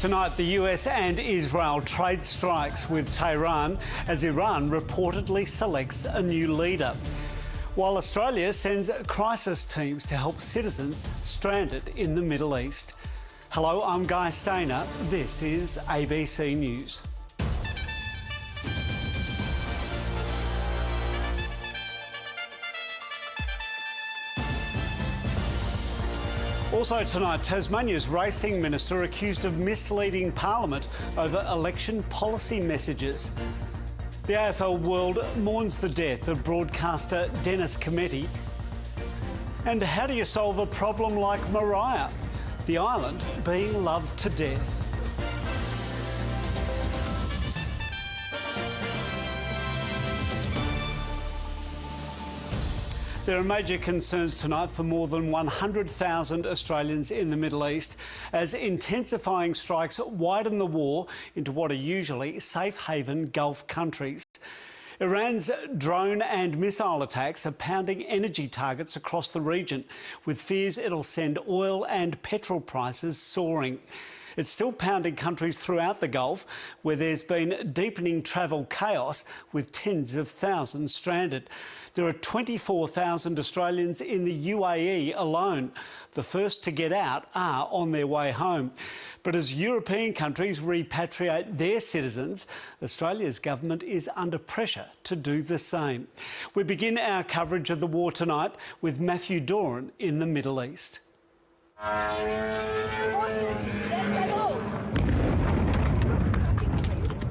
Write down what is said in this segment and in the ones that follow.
Tonight, the US and Israel trade strikes with Tehran as Iran reportedly selects a new leader, while Australia sends crisis teams to help citizens stranded in the Middle East. Hello, I'm Guy Stayner. This is ABC News. Also tonight, Tasmania's racing minister accused of misleading Parliament over election policy messages. The AFL world mourns the death of broadcaster Dennis Cometti. And how do you solve a problem like Mariah, the island being loved to death? There are major concerns tonight for more than 100,000 Australians in the Middle East as intensifying strikes widen the war into what are usually safe haven Gulf countries. Iran's drone and missile attacks are pounding energy targets across the region, with fears it'll send oil and petrol prices soaring. It's still pounding countries throughout the Gulf, where there's been deepening travel chaos with tens of thousands stranded. There are 24,000 Australians in the UAE alone. The first to get out are on their way home. But as European countries repatriate their citizens, Australia's government is under pressure to do the same. We begin our coverage of the war tonight with Matthew Doran in the Middle East.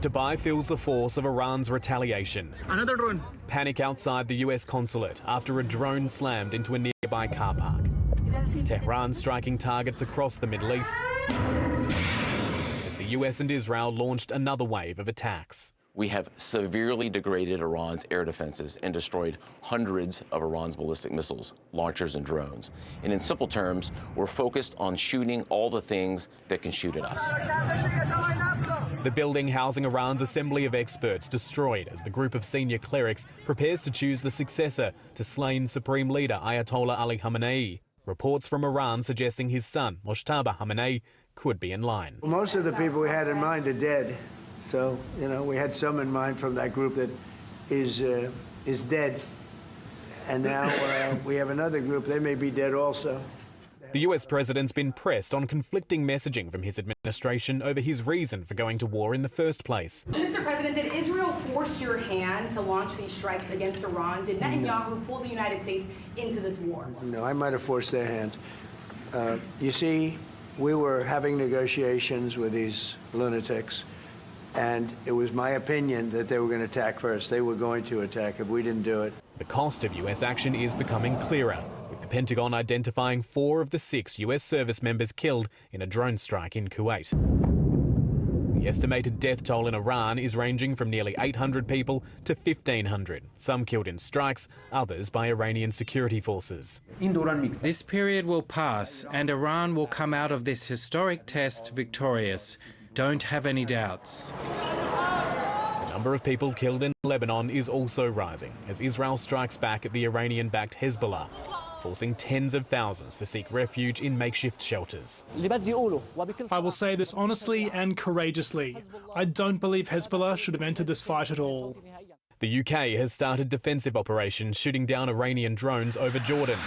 Dubai feels the force of Iran's retaliation. Another drone. Panic outside the US consulate after a drone slammed into a nearby car park. Tehran striking targets across the Middle East as the US and Israel launched another wave of attacks. We have severely degraded Iran's air defenses and destroyed hundreds of Iran's ballistic missiles, launchers and drones. And in simple terms, we're focused on shooting all the things that can shoot at us. The building housing Iran's assembly of experts destroyed as the group of senior clerics prepares to choose the successor to slain Supreme Leader Ayatollah Ali Khamenei. Reports from Iran suggesting his son, Mojtaba Khamenei, could be in line. Well, most of the people we had in mind are dead. So, we had some in mind from that group that is dead. And now we have another group, they may be dead also. The US president's been pressed on conflicting messaging from his administration over his reason for going to war in the first place. Mr. President, did Israel force your hand to launch these strikes against Iran? Did Netanyahu pull the United States into this war? No, I might have forced their hand. You see, we were having negotiations with these lunatics. And it was my opinion that they were going to attack first. They were going to attack if we didn't do it. The cost of US action is becoming clearer, with the Pentagon identifying 4 of the 6 US service members killed in a drone strike in Kuwait. The estimated death toll in Iran is ranging from nearly 800 people to 1,500, some killed in strikes, others by Iranian security forces. This period will pass and Iran will come out of this historic test victorious. Don't have any doubts. The number of people killed in Lebanon is also rising as Israel strikes back at the Iranian-backed Hezbollah, forcing tens of thousands to seek refuge in makeshift shelters. I will say this honestly and courageously. I don't believe Hezbollah should have entered this fight at all. The UK has started defensive operations shooting down Iranian drones over Jordan.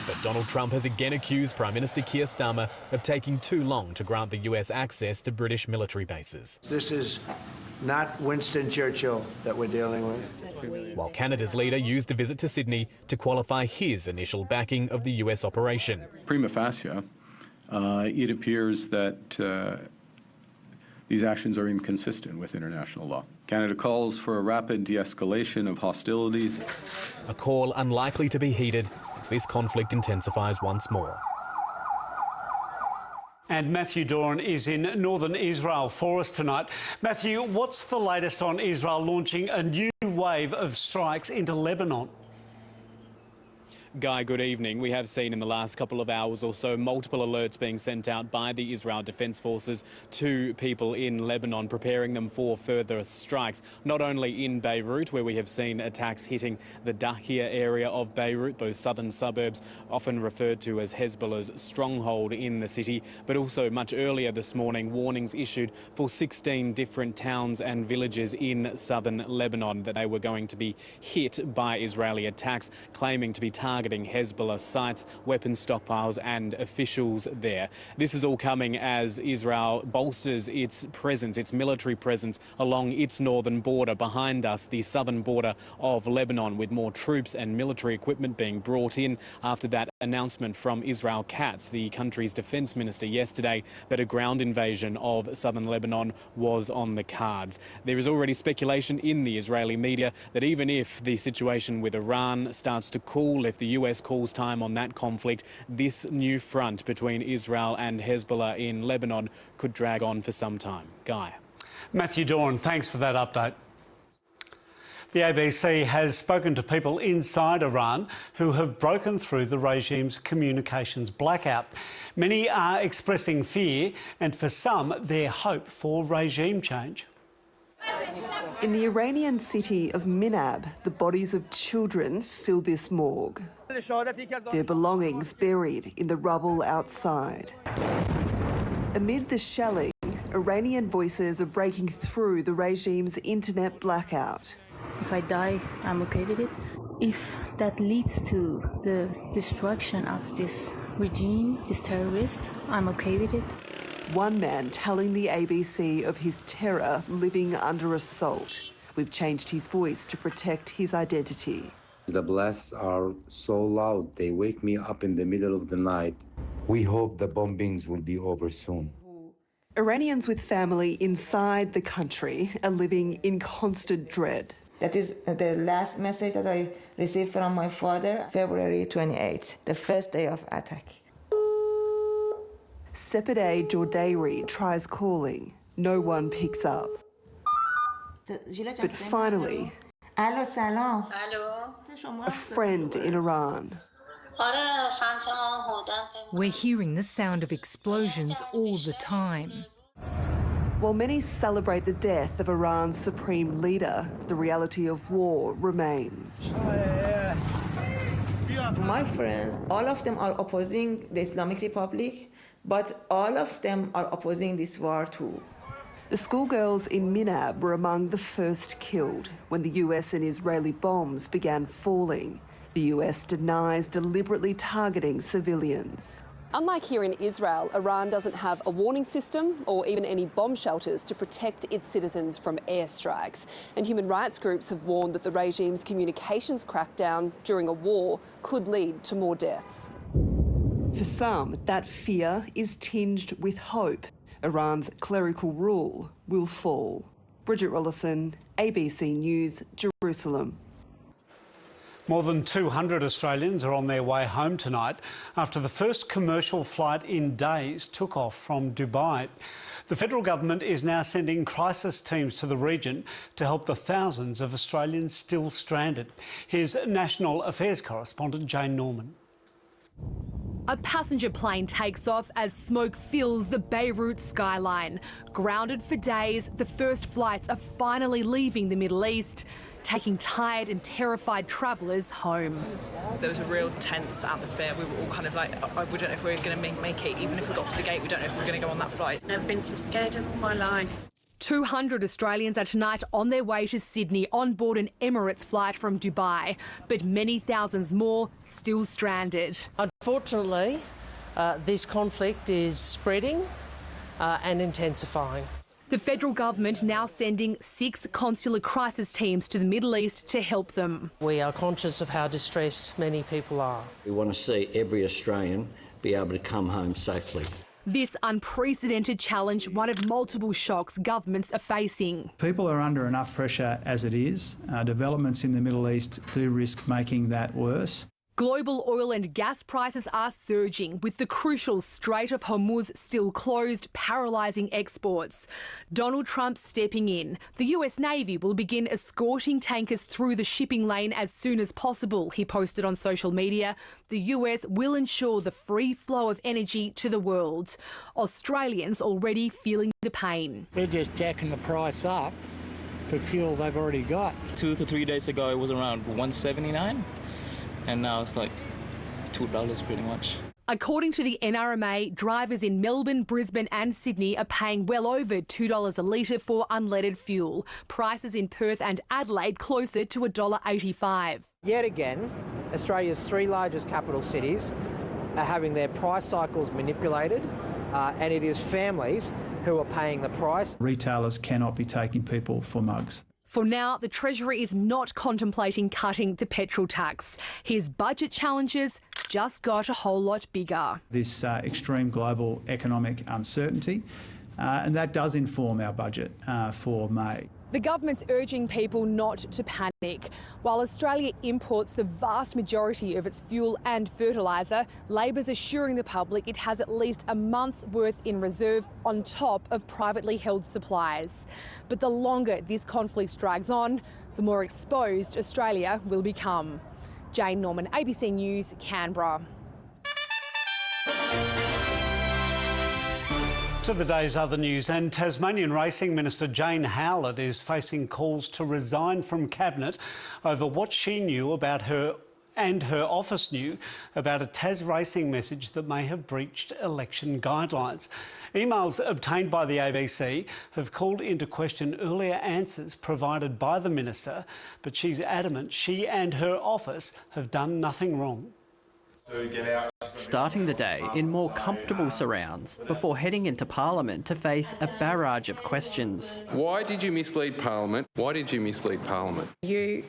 But Donald Trump has again accused Prime Minister Keir Starmer of taking too long to grant the US access to British military bases. This is not Winston Churchill that we're dealing with. While Canada's leader used a visit to Sydney to qualify his initial backing of the US operation. Prima facie, it appears that these actions are inconsistent with international law. Canada calls for a rapid de-escalation of hostilities. A call unlikely to be heeded as this conflict intensifies once more. And Matthew Doran is in northern Israel for us tonight. Matthew, what's the latest on Israel launching a new wave of strikes into Lebanon? Guy, good evening. We have seen in the last couple of hours or so multiple alerts being sent out by the Israel Defence Forces to people in Lebanon, preparing them for further strikes, not only in Beirut, where we have seen attacks hitting the Dahia area of Beirut, those southern suburbs often referred to as Hezbollah's stronghold in the city, but also much earlier this morning, warnings issued for 16 different towns and villages in southern Lebanon that they were going to be hit by Israeli attacks, claiming to be targeting Hezbollah sites, weapon stockpiles and officials there. This is all coming as Israel bolsters its presence, its military presence along its northern border. Behind us, the southern border of Lebanon, with more troops and military equipment being brought in after that announcement from Israel Katz, the country's defence minister, yesterday that a ground invasion of southern Lebanon was on the cards. There is already speculation in the Israeli media that even if the situation with Iran starts to cool, if the US calls time on that conflict, this new front between Israel and Hezbollah in Lebanon could drag on for some time. Guy. Matthew Dawn, thanks for that update. The ABC has spoken to people inside Iran who have broken through the regime's communications blackout. Many are expressing fear and, for some, their hope for regime change. In the Iranian city of Minab, the bodies of children fill this morgue, their belongings buried in the rubble outside. Amid the shelling, Iranian voices are breaking through the regime's internet blackout. If I die, I'm okay with it. If that leads to the destruction of this regime, this terrorist, I'm okay with it. One man telling the ABC of his terror living under assault. We've changed his voice to protect his identity. The blasts are so loud, they wake me up in the middle of the night. We hope the bombings will be over soon. Iranians with family inside the country are living in constant dread. That is the last message that I received from my father, February 28th, the first day of attack. Sepideh Jordairi tries calling. No one picks up. But finally, a friend in Iran. We're hearing the sound of explosions all the time. While many celebrate the death of Iran's supreme leader, the reality of war remains. My friends, all of them are opposing the Islamic Republic, but all of them are opposing this war too. The schoolgirls in Minab were among the first killed when the US and Israeli bombs began falling. The US denies deliberately targeting civilians. Unlike here in Israel, Iran doesn't have a warning system or even any bomb shelters to protect its citizens from airstrikes. And human rights groups have warned that the regime's communications crackdown during a war could lead to more deaths. For some, that fear is tinged with hope. Iran's clerical rule will fall. Bridget Rollison, ABC News, Jerusalem. More than 200 Australians are on their way home tonight after the first commercial flight in days took off from Dubai. The federal government is now sending crisis teams to the region to help the thousands of Australians still stranded. Here's National Affairs correspondent Jane Norman. A passenger plane takes off as smoke fills the Beirut skyline. Grounded for days, the first flights are finally leaving the Middle East, taking tired and terrified travellers home. There was a real tense atmosphere. We were all kind of like, we don't know if we're going to make it. Even if we got to the gate, we don't know if we're going to go on that flight. Never been so scared in my life. 200 Australians are tonight on their way to Sydney on board an Emirates flight from Dubai, but many thousands more still stranded. Unfortunately, this conflict is spreading and intensifying. The federal government now sending 6 consular crisis teams to the Middle East to help them. We are conscious of how distressed many people are. We want to see every Australian be able to come home safely. This unprecedented challenge, one of multiple shocks governments are facing. People are under enough pressure as it is. Developments in the Middle East do risk making that worse. Global oil and gas prices are surging, with the crucial Strait of Hormuz still closed, paralysing exports. Donald Trump stepping in. The US Navy will begin escorting tankers through the shipping lane as soon as possible, he posted on social media. The US will ensure the free flow of energy to the world. Australians already feeling the pain. They're just jacking the price up for fuel they've already got. 2 to 3 days ago, it was around $1.79. And now it's like $2 pretty much. According to the NRMA, drivers in Melbourne, Brisbane and Sydney are paying well over $2 a litre for unleaded fuel. Prices in Perth and Adelaide closer to $1.85. Yet again, Australia's 3 largest capital cities are having their price cycles manipulated, and it is families who are paying the price. Retailers cannot be taking people for mugs. For now, the Treasury is not contemplating cutting the petrol tax. His budget challenges just got a whole lot bigger. This extreme global economic uncertainty, and that does inform our budget for May. The government's urging people not to panic. While Australia imports the vast majority of its fuel and fertiliser, Labor's assuring the public it has at least a month's worth in reserve on top of privately held supplies. But the longer this conflict drags on, the more exposed Australia will become. Jane Norman, ABC News, Canberra. To the day's other news, and Tasmanian Racing Minister Jane Howlett is facing calls to resign from Cabinet over what she knew about her and her office knew about a Tas Racing message that may have breached election guidelines. Emails obtained by the ABC have called into question earlier answers provided by the minister, but she's adamant she and her office have done nothing wrong. Starting the day in more comfortable surrounds before heading into Parliament to face a barrage of questions. Why did you mislead Parliament? Why did you mislead Parliament? You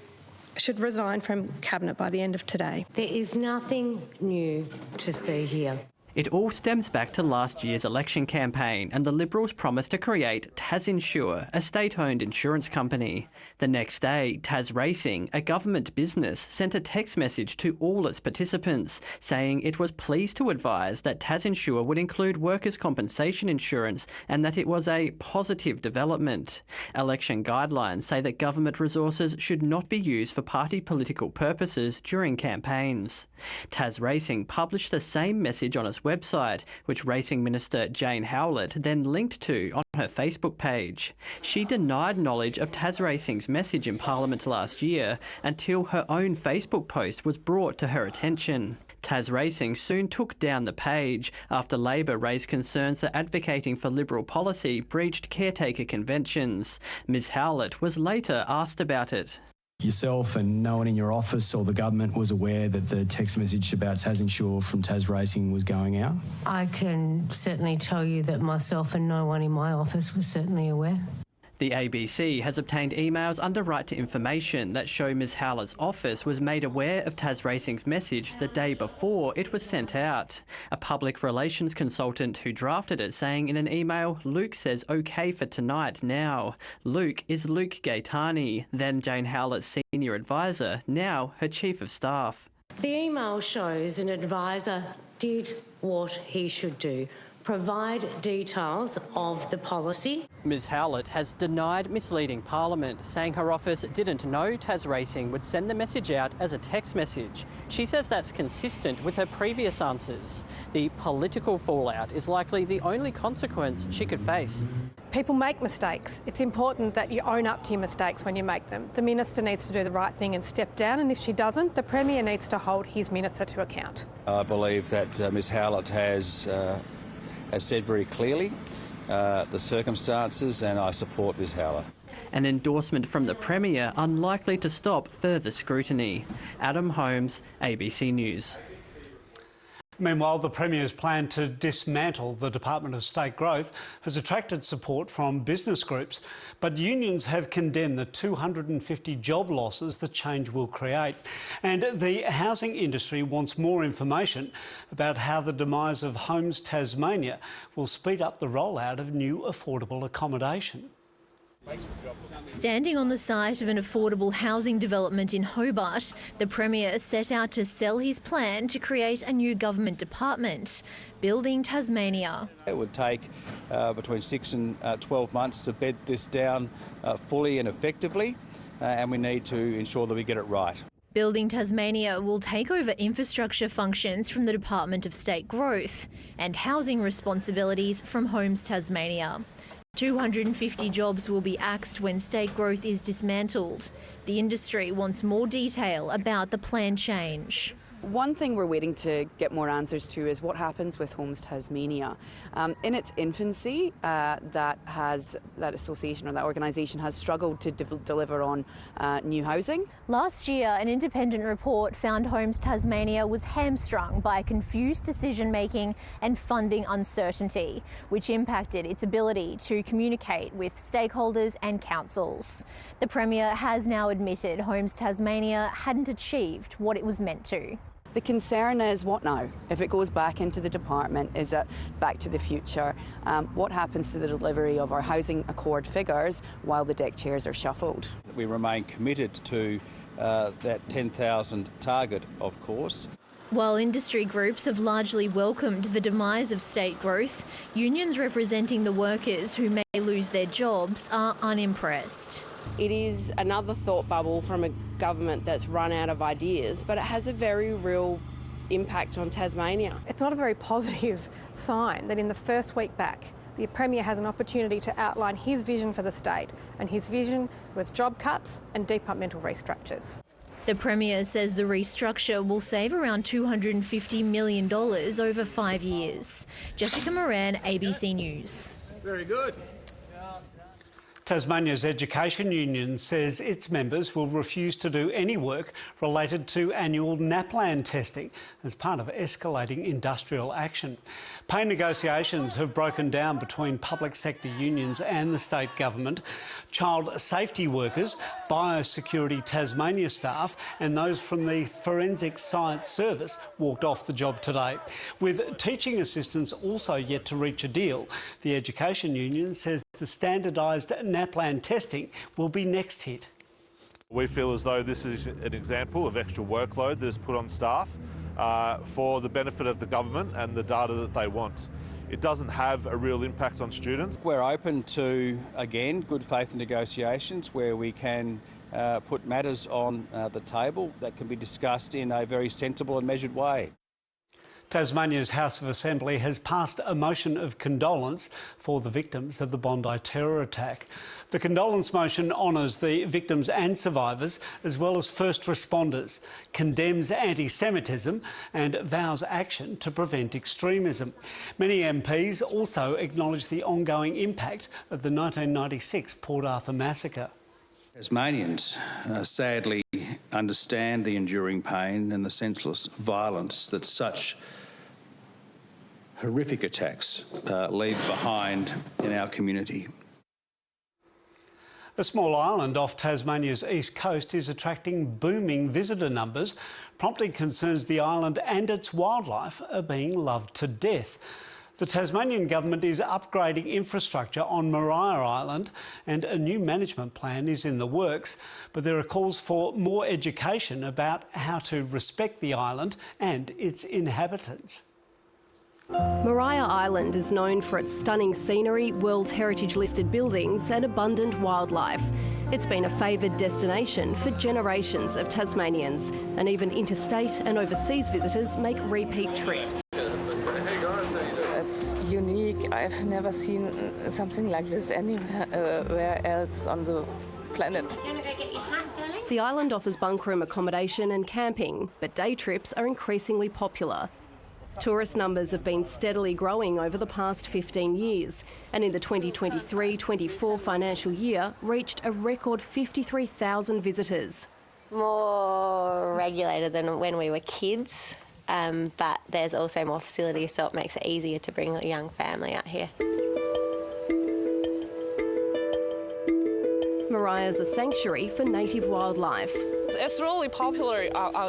should resign from Cabinet by the end of today. There is nothing new to see here. It all stems back to last year's election campaign and the Liberals' promise to create TasInsure, a state-owned insurance company. The next day, Tas Racing, a government business, sent a text message to all its participants saying it was pleased to advise that TasInsure would include workers' compensation insurance and that it was a positive development. Election guidelines say that government resources should not be used for party political purposes during campaigns. Tas Racing published the same message on its website, which Racing Minister Jane Howlett then linked to on her Facebook page. She denied knowledge of Tas Racing's message in Parliament last year until her own Facebook post was brought to her attention. Tas Racing soon took down the page after Labor raised concerns that advocating for Liberal policy breached caretaker conventions. Ms Howlett was later asked about it. Yourself and no one in your office or the government was aware that the text message about TasInsure from Tas Racing was going out? I can certainly tell you that myself and no one in my office was certainly aware. The ABC has obtained emails under right to information that show Ms Howlett's office was made aware of Tas Racing's message the day before it was sent out. A public relations consultant who drafted it saying in an email, Luke says okay for tonight now. Luke is Luke Gaetani, then Jane Howlett's senior advisor, now her chief of staff. The email shows an advisor did what he should do. Provide details of the policy. Ms Howlett has denied misleading Parliament, saying her office didn't know Tas Racing would send the message out as a text message. She says that's consistent with her previous answers. The political fallout is likely the only consequence she could face. People make mistakes. It's important that you own up to your mistakes when you make them. The minister needs to do the right thing and step down, and if she doesn't, the Premier needs to hold his minister to account. I believe that Ms Howlett has said very clearly the circumstances, and I support Ms Howlett. An endorsement from the Premier unlikely to stop further scrutiny. Adam Holmes, ABC News. Meanwhile, the Premier's plan to dismantle the Department of State Growth has attracted support from business groups, but unions have condemned the 250 job losses the change will create. And the housing industry wants more information about how the demise of Homes Tasmania will speed up the rollout of new affordable accommodation. Standing on the site of an affordable housing development in Hobart, the Premier set out to sell his plan to create a new government department, Building Tasmania. It would take between 6 and 12 months to bed this down fully and effectively, and we need to ensure that we get it right. Building Tasmania will take over infrastructure functions from the Department of State Growth and housing responsibilities from Homes Tasmania. 250 jobs will be axed when state growth is dismantled. The industry wants more detail about the planned change. One thing we're waiting to get more answers to is what happens with Homes Tasmania. In its infancy, that association or that organisation has struggled to deliver on new housing. Last year, an independent report found Homes Tasmania was hamstrung by confused decision-making and funding uncertainty, which impacted its ability to communicate with stakeholders and councils. The Premier has now admitted Homes Tasmania hadn't achieved what it was meant to. The concern is what now? If it goes back into the department, is it back to the future? What happens to the delivery of our housing accord figures while the deck chairs are shuffled? We remain committed to that 10,000 target, of course. While industry groups have largely welcomed the demise of state growth, unions representing the workers who may lose their jobs are unimpressed. It is another thought bubble from a government that's run out of ideas, but it has a very real impact on Tasmania. It's not a very positive sign that in the first week back, the Premier has an opportunity to outline his vision for the state, and his vision was job cuts and departmental restructures. The Premier says the restructure will save around $250 million over 5 years. Jessica Moran, ABC News. Very good. Tasmania's Education Union says its members will refuse to do any work related to annual NAPLAN testing as part of escalating industrial action. Pay negotiations have broken down between public sector unions and the state government. Child safety workers, Biosecurity Tasmania staff and those from the Forensic Science Service walked off the job today. With teaching assistants also yet to reach a deal, the Education Union says the standardised NAPLAN testing will be next hit. We feel as though this is an example of extra workload that is put on staff for the benefit of the government and the data that they want. It doesn't have a real impact on students. We're open to, again, good faith negotiations where we can put matters on the table that can be discussed in a very sensible and measured way. Tasmania's House of Assembly has passed a motion of condolence for the victims of the Bondi terror attack. The condolence motion honours the victims and survivors, as well as first responders, condemns anti-Semitism and vows action to prevent extremism. Many MPs also acknowledge the ongoing impact of the 1996 Port Arthur massacre. Tasmanians sadly understand the enduring pain and the senseless violence that such horrific attacks leave behind in our community. A small island off Tasmania's east coast is attracting booming visitor numbers, prompting concerns the island and its wildlife are being loved to death. The Tasmanian government is upgrading infrastructure on Maria Island and a new management plan is in the works, but there are calls for more education about how to respect the island and its inhabitants. Maria Island is known for its stunning scenery, World Heritage listed buildings and abundant wildlife. It's been a favoured destination for generations of Tasmanians, and even interstate and overseas visitors make repeat trips. It's unique. I've never seen something like this anywhere else on the planet. Do you want to go get your hat, darling? The island offers bunkroom accommodation and camping, but day trips are increasingly popular. Tourist numbers have been steadily growing over the past 15 years, and in the 2023-24 financial year reached a record 53,000 visitors. More regulated than when we were kids, but there's also more facilities, so it makes it easier to bring a young family out here. Maria's a sanctuary for native wildlife. It's really popular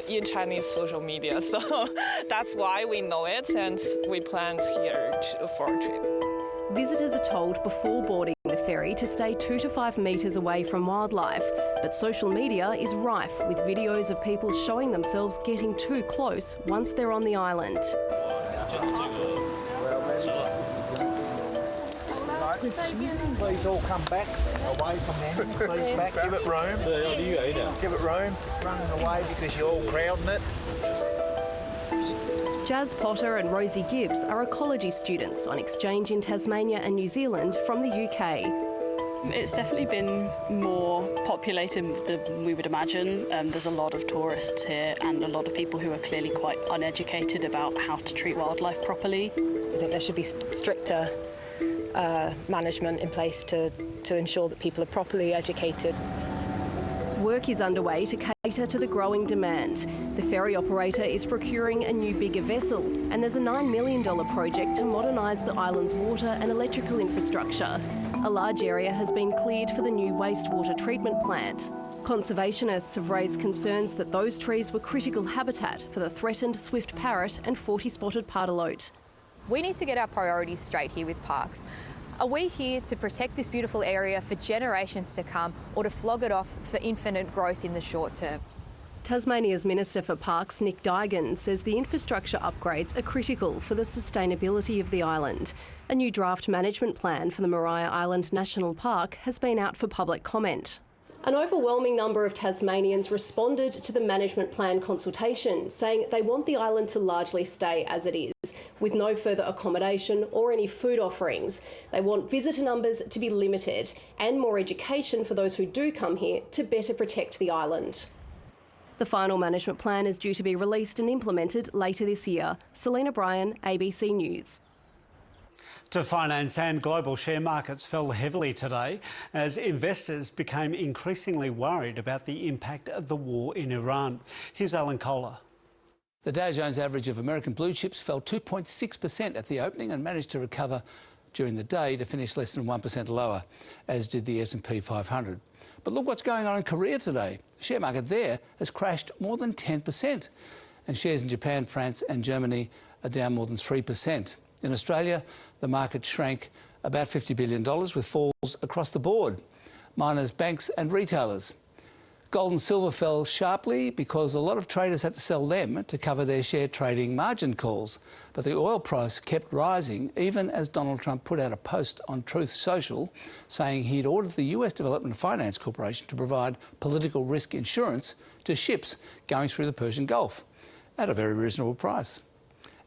in Chinese social media, so that's why we know it and we planned here for a trip. Visitors are told before boarding the ferry to stay 2 to 5 metres away from wildlife, but social media is rife with videos of people showing themselves getting too close once they're on the island. Please all come back away from them. Please back. Give it room. Give it room. Running away because you're all crowding it. Jazz Potter and Rosie Gibbs are ecology students on exchange in Tasmania and New Zealand from the UK. It's definitely been more populated than we would imagine. There's a lot of tourists here and a lot of people who are clearly quite uneducated about how to treat wildlife properly. I think there should be stricter management in place to ensure that people are properly educated. Work is underway to cater to the growing demand. The ferry operator is procuring a new bigger vessel, and there's a $9 million project to modernise the island's water and electrical infrastructure. A large area has been cleared for the new wastewater treatment plant. Conservationists have raised concerns that those trees were critical habitat for the threatened swift parrot and 40-spotted pardalote. We need to get our priorities straight here with parks. Are we here to protect this beautiful area for generations to come, or to flog it off for infinite growth in the short term? Tasmania's Minister for Parks, Nick Duigan, says the infrastructure upgrades are critical for the sustainability of the island. A new draft management plan for the Maria Island National Park has been out for public comment. An overwhelming number of Tasmanians responded to the management plan consultation, saying they want the island to largely stay as it is, with no further accommodation or any food offerings. They want visitor numbers to be limited and more education for those who do come here to better protect the island. The final management plan is due to be released and implemented later this year. Selena Bryan, ABC News. To finance, and global share markets fell heavily today as investors became increasingly worried about the impact of the war in Iran. Here's Alan Kohler. The Dow Jones average of American blue chips fell 2.6% at the opening and managed to recover during the day to finish less than 1% lower, as did the S&P 500. But look what's going on in Korea today. The share market there has crashed more than 10%, and shares in Japan, France and Germany are down more than 3%. In Australia, the market shrank about $50 billion with falls across the board. Miners, banks and retailers. Gold and silver fell sharply because a lot of traders had to sell them to cover their share trading margin calls. But the oil price kept rising even as Donald Trump put out a post on Truth Social saying he'd ordered the US Development Finance Corporation to provide political risk insurance to ships going through the Persian Gulf at a very reasonable price,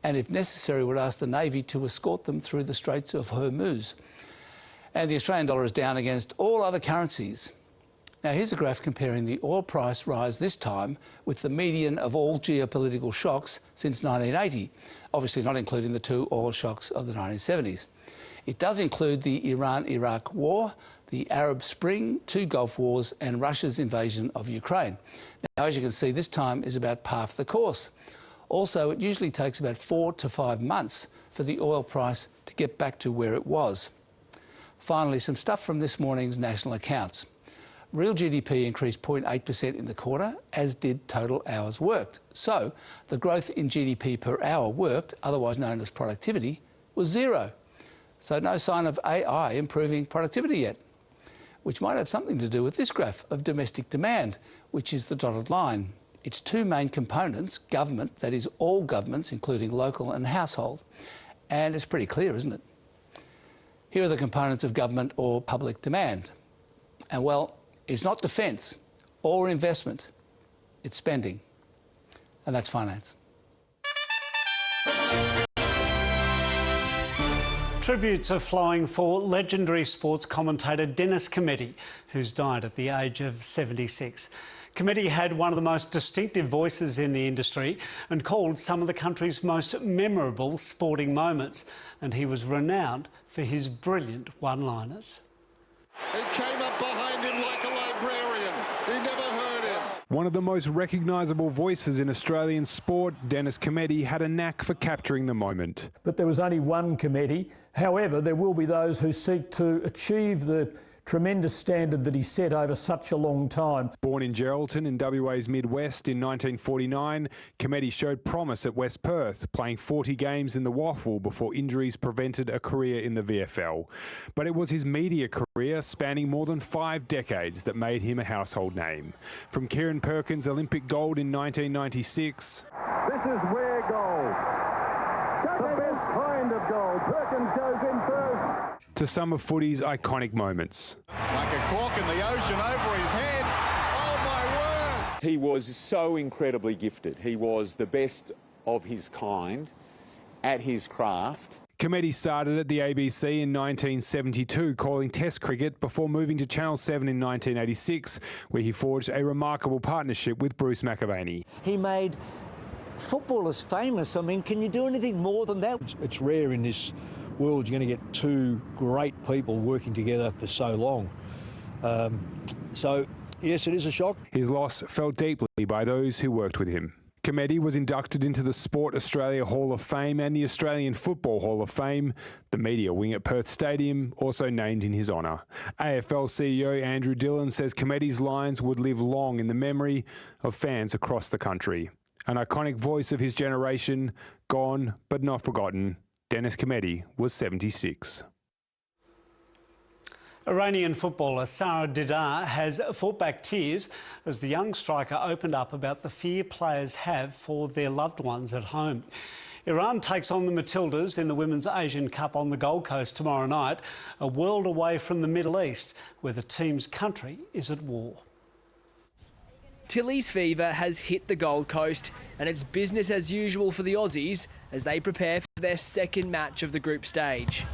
and if necessary would ask the Navy to escort them through the Straits of Hormuz. And the Australian dollar is down against all other currencies. Now here's a graph comparing the oil price rise this time with the median of all geopolitical shocks since 1980, obviously not including the two oil shocks of the 1970s. It does include the Iran-Iraq war, the Arab Spring, 2 Gulf Wars and Russia's invasion of Ukraine. Now, as you can see, this time is about half the course. Also, it usually takes about 4 to 5 months for the oil price to get back to where it was. Finally, some stuff from this morning's national accounts. Real GDP increased 0.8% in the quarter, as did total hours worked. So, the growth in GDP per hour worked, otherwise known as productivity, was 0. So no sign of AI improving productivity yet, which might have something to do with this graph of domestic demand, which is the dotted line. Its two main components, government, that is all governments, including local and household. And it's pretty clear, isn't it? Here are the components of government or public demand. And well, it's not defence or investment, it's spending. And that's finance. Tributes are flowing for legendary sports commentator Dennis Cometti, who's died at the age of 76. Cometti had one of the most distinctive voices in the industry and called some of the country's most memorable sporting moments. And he was renowned for his brilliant one-liners. He came up behind him like a librarian. He never heard him. One of the most recognisable voices in Australian sport, Dennis Cometti had a knack for capturing the moment. But there was only one Cometti. However, there will be those who seek to achieve the tremendous standard that he set over such a long time. Born in Geraldton in WA's Midwest in 1949, Cometti showed promise at West Perth, playing 40 games in the Waffle before injuries prevented a career in the VFL. But it was his media career, spanning more than 5 decades, that made him a household name. From Kieran Perkins' Olympic gold in 1996... This is where gold. The best kind of gold. Perkins goes in first. To some of footy's iconic moments. Like a cork in the ocean over his head. Oh, my word! He was so incredibly gifted. He was the best of his kind at his craft. Cometti started at the ABC in 1972, calling Test cricket before moving to Channel 7 in 1986, where he forged a remarkable partnership with Bruce McAvaney. He made footballers famous. I mean, can you do anything more than that? It's rare in this world you're going to get two great people working together for so long. So, yes, it is a shock. His loss felt deeply by those who worked with him. Cometti was inducted into the Sport Australia Hall of Fame and the Australian Football Hall of Fame. The media wing at Perth Stadium also named in his honour. AFL CEO Andrew Dillon says Cometti's lines would live long in the memory of fans across the country. An iconic voice of his generation, gone but not forgotten. Dennis Cometti was 76. Iranian footballer Sarah Didar has fought back tears as the young striker opened up about the fear players have for their loved ones at home. Iran takes on the Matildas in the Women's Asian Cup on the Gold Coast tomorrow night, a world away from the Middle East, where the team's country is at war. Tilly's fever has hit the Gold Coast and it's business as usual for the Aussies as they prepare for their second match of the group stage.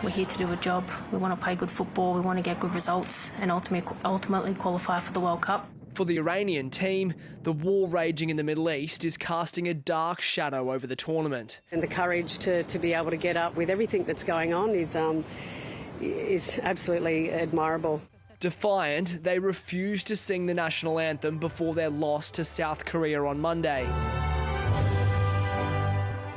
We're here to do a job. We want to play good football, we want to get good results and ultimately qualify for the World Cup. For the Iranian team, the war raging in the Middle East is casting a dark shadow over the tournament. And the courage to be able to get up with everything that's going on is absolutely admirable. Defiant, they refused to sing the national anthem before their loss to South Korea on Monday.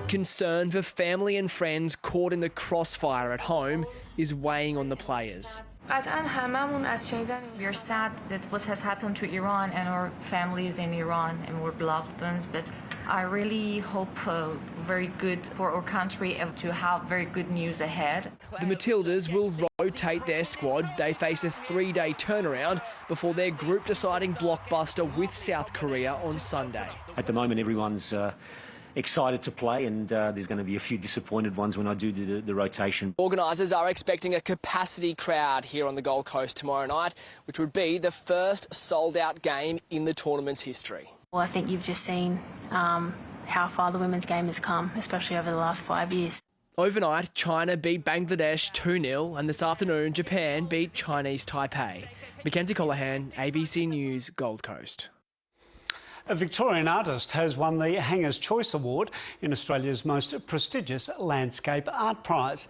Concern for family and friends caught in the crossfire at home is weighing on the players. We are sad that what has happened to Iran and our families in Iran and our beloved ones, but I really hope very good for our country and to have very good news ahead. The Matildas will rotate their squad. They face a 3-day turnaround before their group-deciding blockbuster with South Korea on Sunday. At the moment, everyone's excited to play, and there's going to be a few disappointed ones when I do the rotation. Organisers are expecting a capacity crowd here on the Gold Coast tomorrow night, which would be the first sold-out game in the tournament's history. Well, I think you've just seen how far the women's game has come, especially over the last 5 years. Overnight, China beat Bangladesh 2-0, and this afternoon, Japan beat Chinese Taipei. Mackenzie Colohan, ABC News, Gold Coast. A Victorian artist has won the Hanger's Choice Award in Australia's most prestigious Landscape Art Prize.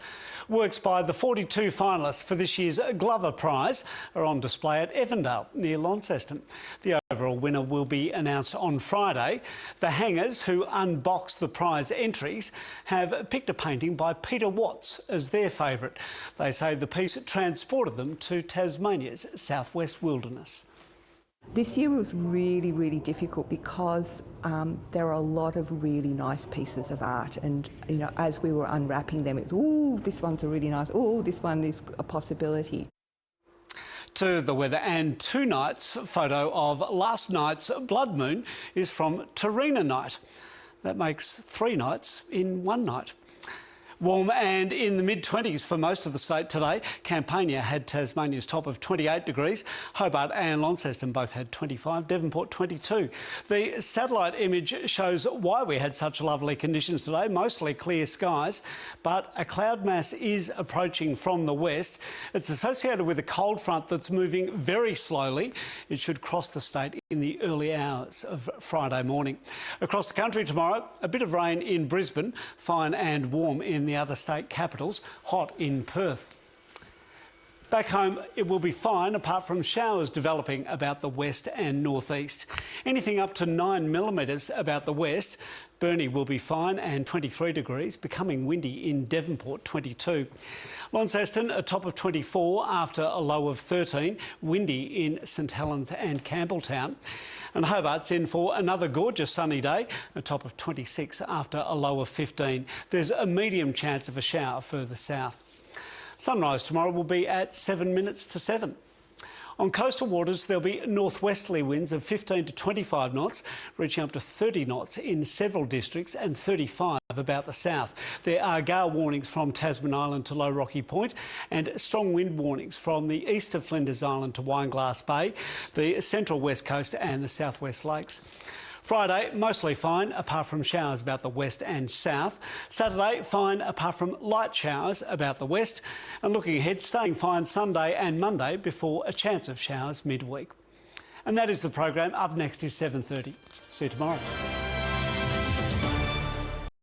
Works by the 42 finalists for this year's Glover Prize are on display at Evandale, near Launceston. The overall winner will be announced on Friday. The Hangers, who unbox the prize entries, have picked a painting by Peter Watts as their favourite. They say the piece transported them to Tasmania's southwest wilderness. This year was really, really difficult because there are a lot of really nice pieces of art, and as we were unwrapping them, it's, ooh, this one's a really nice, ooh, this one is a possibility. To the weather, and tonight's photo of last night's blood moon is from Tarina night. That makes 3 nights in 1 night. Warm and in the mid-20s for most of the state today. Campania had Tasmania's top of 28 degrees. Hobart and Launceston both had 25, Devonport 22. The satellite image shows why we had such lovely conditions today, mostly clear skies, but a cloud mass is approaching from the west. It's associated with a cold front that's moving very slowly. It should cross the state in the early hours of Friday morning. Across the country tomorrow, a bit of rain in Brisbane, fine and warm in the other state capitals, hot in Perth. Back home, it will be fine apart from showers developing about the west and northeast. Anything up to 9 millimetres about the west. Burnie will be fine and 23 degrees, becoming windy in Devonport, 22. Launceston, a top of 24 after a low of 13, windy in St Helens and Campbelltown. And Hobart's in for another gorgeous sunny day, a top of 26 after a low of 15. There's a medium chance of a shower further south. Sunrise tomorrow will be at 7 minutes to 7. On coastal waters, there'll be northwesterly winds of 15 to 25 knots, reaching up to 30 knots in several districts and 35 about the south. There are gale warnings from Tasman Island to Low Rocky Point and strong wind warnings from the east of Flinders Island to Wineglass Bay, the central west coast and the southwest lakes. Friday, mostly fine, apart from showers about the west and south. Saturday, fine, apart from light showers about the west. And looking ahead, staying fine Sunday and Monday before a chance of showers midweek. And that is the program. Up next is 7:30. See you tomorrow.